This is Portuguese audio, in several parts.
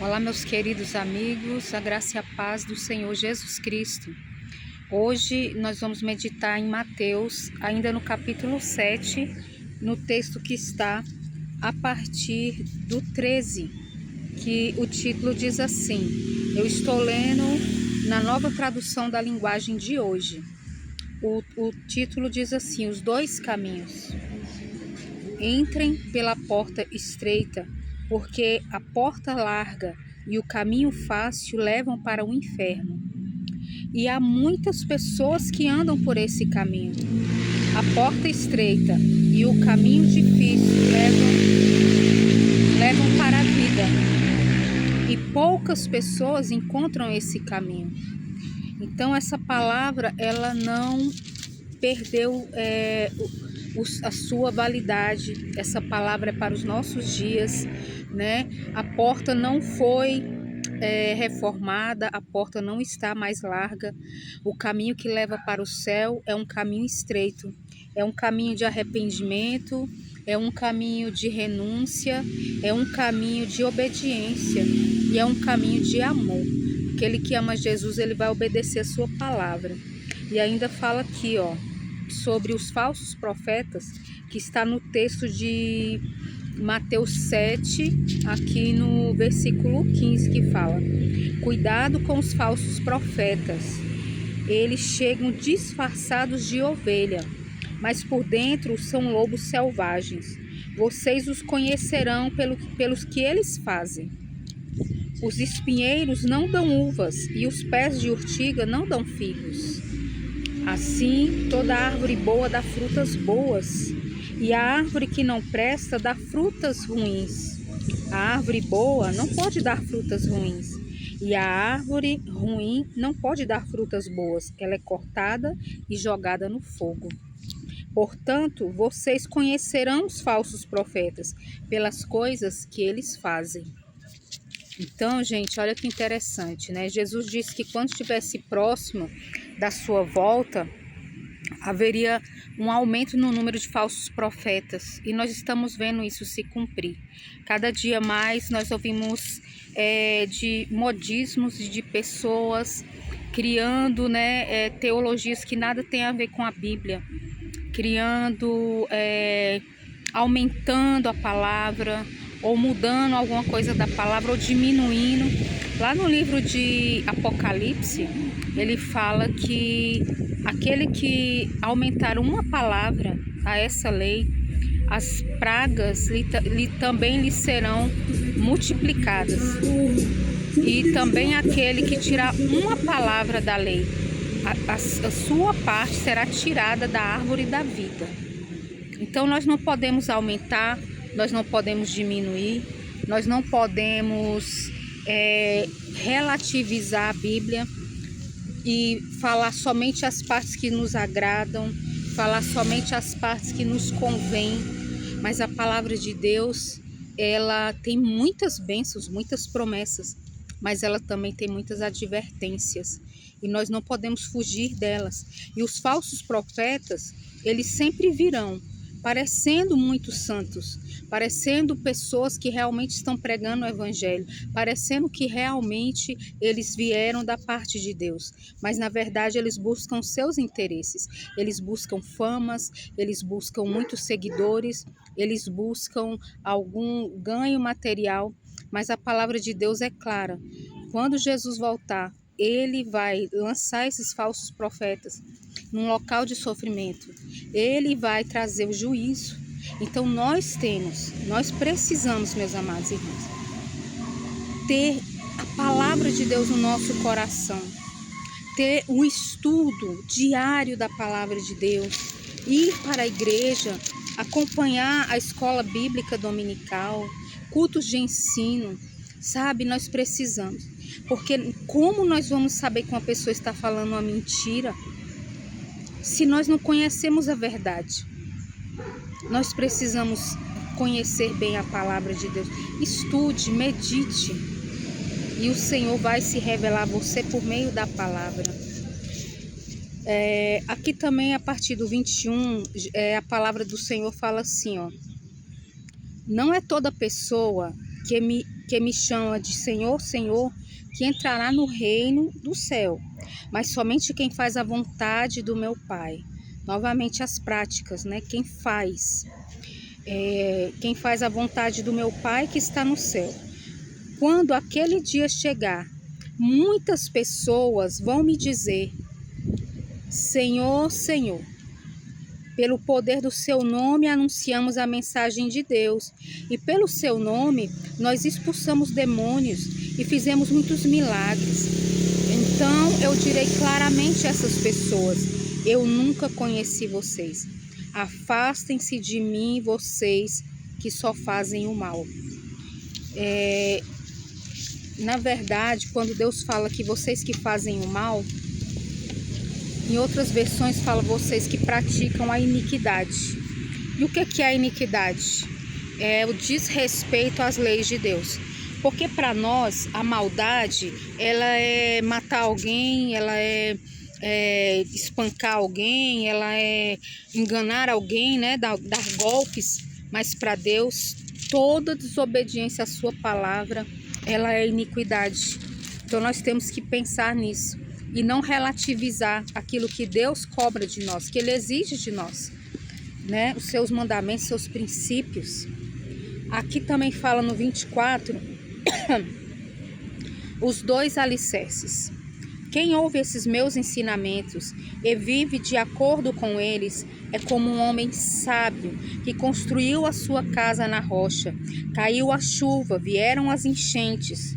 Olá, meus queridos amigos, a graça e a paz do Senhor Jesus Cristo. Hoje nós vamos meditar em Mateus, ainda no capítulo 7, no texto que está a partir do 13, que o título diz assim. Eu estou lendo na nova tradução da linguagem de hoje. O título diz assim: os dois caminhos. Entrem pela porta estreita, porque a porta larga e o caminho fácil levam para o inferno. E há muitas pessoas que andam por esse caminho. A porta estreita e o caminho difícil levam para a vida. E poucas pessoas encontram esse caminho. Então essa palavra, ela não perdeu a sua validade. Essa palavra é para os nossos dias, né? A porta não foi reformada, a porta não está mais larga. O caminho que leva para o céu é um caminho estreito, é um caminho de arrependimento, é um caminho de renúncia, é um caminho de obediência e é um caminho de amor. Aquele que ama Jesus, ele vai obedecer a sua palavra. E ainda fala aqui, sobre os falsos profetas, que está no texto de Mateus 7, aqui no versículo 15, que fala: cuidado com os falsos profetas, eles chegam disfarçados de ovelha, mas por dentro são lobos selvagens. Vocês os conhecerão pelos que eles fazem. Os espinheiros não dão uvas e os pés de urtiga não dão figos. Assim, toda árvore boa dá frutas boas, e a árvore que não presta dá frutas ruins. A árvore boa não pode dar frutas ruins, e a árvore ruim não pode dar frutas boas. Ela é cortada e jogada no fogo. Portanto, vocês conhecerão os falsos profetas pelas coisas que eles fazem. Então, gente, olha que interessante, né? Jesus disse que quando estivesse próximo da sua volta, haveria um aumento no número de falsos profetas. E nós estamos vendo isso se cumprir. Cada dia mais nós ouvimos de modismos e de pessoas criando, né, teologias que nada tem a ver com a Bíblia. Criando, aumentando a palavra, ou mudando alguma coisa da palavra, ou diminuindo. Lá no livro de Apocalipse, ele fala que aquele que aumentar uma palavra a essa lei, as pragas também lhe serão multiplicadas. E também aquele que tirar uma palavra da lei, a sua parte será tirada da árvore da vida. Então nós não podemos aumentar, nós não podemos diminuir, nós não podemos relativizar a Bíblia e falar somente as partes que nos agradam, falar somente as partes que nos convêm. Mas a palavra de Deus, ela tem muitas bênçãos, muitas promessas, mas ela também tem muitas advertências e nós não podemos fugir delas. E os falsos profetas, eles sempre virão parecendo muito santos, parecendo pessoas que realmente estão pregando o evangelho, parecendo que realmente eles vieram da parte de Deus, mas na verdade eles buscam seus interesses, eles buscam famas, eles buscam muitos seguidores, eles buscam algum ganho material. Mas a palavra de Deus é clara: quando Jesus voltar, ele vai lançar esses falsos profetas num local de sofrimento. Ele vai trazer o juízo. Então nós precisamos, meus amados irmãos, ter a palavra de Deus no nosso coração, ter o estudo diário da palavra de Deus, ir para a igreja, acompanhar a escola bíblica dominical, cultos de ensino, sabe? Nós precisamos, porque como nós vamos saber que uma pessoa está falando uma mentira se nós não conhecemos a verdade? Nós precisamos conhecer bem a palavra de Deus. Estude, medite, e o Senhor vai se revelar a você por meio da palavra. Aqui também, a partir do 21, a palavra do Senhor fala assim, não é toda pessoa que me chama de Senhor, Senhor, que entrará no reino do céu, mas somente quem faz a vontade do meu Pai. Novamente as práticas, né? Quem faz a vontade do meu Pai que está no céu. Quando aquele dia chegar, muitas pessoas vão me dizer: Senhor, Senhor, pelo poder do seu nome anunciamos a mensagem de Deus, e pelo seu nome nós expulsamos demônios e fizemos muitos milagres. Então eu direi claramente a essas pessoas: eu nunca conheci vocês. Afastem-se de mim, vocês que só fazem o mal. Na verdade, quando Deus fala que vocês que fazem o mal, em outras versões fala vocês que praticam a iniquidade. E o que é a iniquidade? É o desrespeito às leis de Deus. Porque para nós a maldade, ela é matar alguém, ela é espancar alguém, ela é enganar alguém, né? Dar golpes. Mas para Deus, toda desobediência à sua palavra, ela é iniquidade. Então nós temos que pensar nisso e não relativizar aquilo que Deus cobra de nós, que Ele exige de nós, né? Os seus mandamentos, seus princípios. Aqui também fala no 24, os 2 alicerces. Quem ouve esses meus ensinamentos e vive de acordo com eles é como um homem sábio que construiu a sua casa na rocha. Caiu a chuva, vieram as enchentes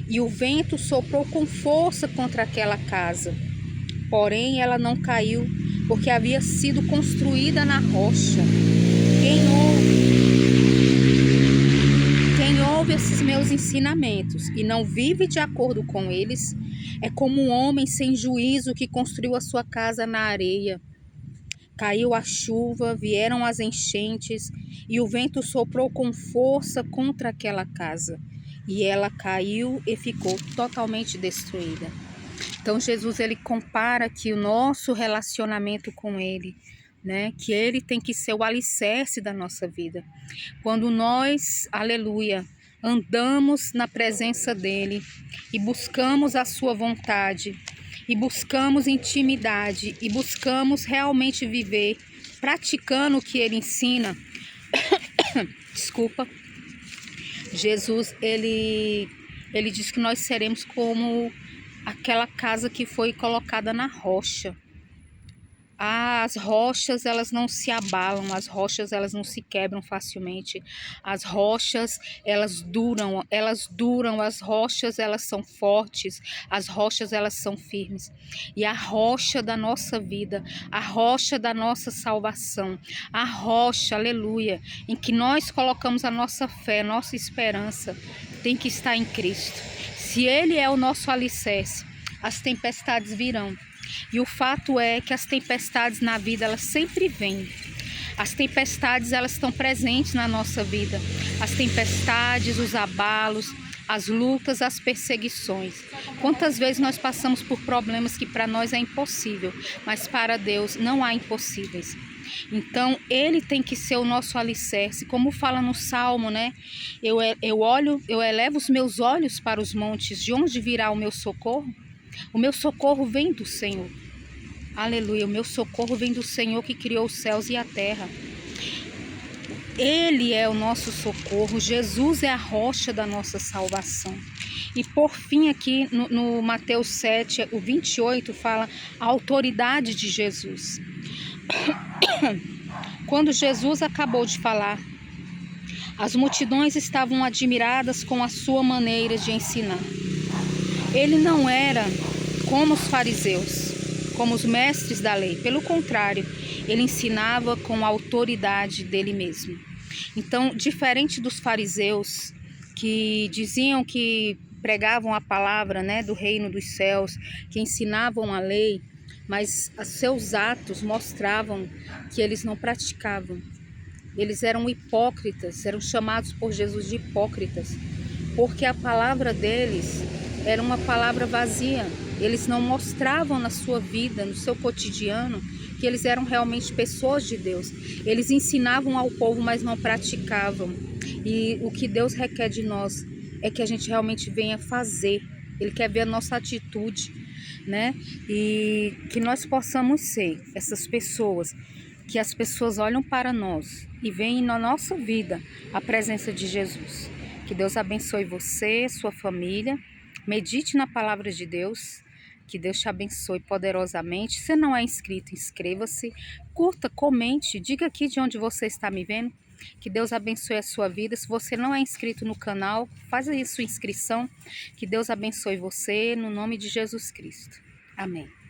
e o vento soprou com força contra aquela casa. Porém, ela não caiu, porque havia sido construída na rocha. Quem ouve esses meus ensinamentos e não vive de acordo com eles é como um homem sem juízo que construiu a sua casa na areia. Caiu a chuva, vieram as enchentes e o vento soprou com força contra aquela casa. E ela caiu e ficou totalmente destruída. Então Jesus, ele compara aqui o nosso relacionamento com ele, né? Que ele tem que ser o alicerce da nossa vida. Quando nós, aleluia, andamos na presença dele e buscamos a sua vontade, e buscamos intimidade, e buscamos realmente viver, praticando o que ele ensina, desculpa, Jesus, ele diz que nós seremos como aquela casa que foi colocada na rocha. As rochas, elas não se abalam, as rochas, elas não se quebram facilmente. As rochas, elas duram, as rochas, elas são fortes, as rochas, elas são firmes. E a rocha da nossa vida, a rocha da nossa salvação, a rocha, aleluia, em que nós colocamos a nossa fé, nossa esperança, tem que estar em Cristo. Se Ele é o nosso alicerce, as tempestades virão. E o fato é que as tempestades na vida, elas sempre vêm. As tempestades, elas estão presentes na nossa vida. As tempestades, os abalos, as lutas, as perseguições. Quantas vezes nós passamos por problemas que para nós é impossível, mas para Deus não há impossíveis. Então, Ele tem que ser o nosso alicerce. Como fala no Salmo, né? Eu elevo os meus olhos para os montes. De onde virá o meu socorro? O meu socorro vem do Senhor. Aleluia, o meu socorro vem do Senhor que criou os céus e a terra. Ele é o nosso socorro, Jesus é a rocha da nossa salvação. E por fim aqui no Mateus 7, o 28, fala a autoridade de Jesus. Quando Jesus acabou de falar, as multidões estavam admiradas com a sua maneira de ensinar. Ele não era como os fariseus, como os mestres da lei. Pelo contrário, ele ensinava com a autoridade dele mesmo. Então, diferente dos fariseus que diziam que pregavam a palavra, né, do reino dos céus, que ensinavam a lei, mas seus atos mostravam que eles não praticavam. Eles eram hipócritas, eram chamados por Jesus de hipócritas, porque a palavra deles era uma palavra vazia. Eles não mostravam na sua vida, no seu cotidiano, que eles eram realmente pessoas de Deus. Eles ensinavam ao povo, mas não praticavam. E o que Deus requer de nós é que a gente realmente venha fazer. Ele quer ver a nossa atitude, né? E que nós possamos ser essas pessoas, que as pessoas olham para nós e veem na nossa vida a presença de Jesus. Que Deus abençoe você, sua família. Medite na palavra de Deus. Que Deus te abençoe poderosamente. Se não é inscrito, inscreva-se. Curta, comente, diga aqui de onde você está me vendo. Que Deus abençoe a sua vida. Se você não é inscrito no canal, faz aí sua inscrição. Que Deus abençoe você, no nome de Jesus Cristo. Amém.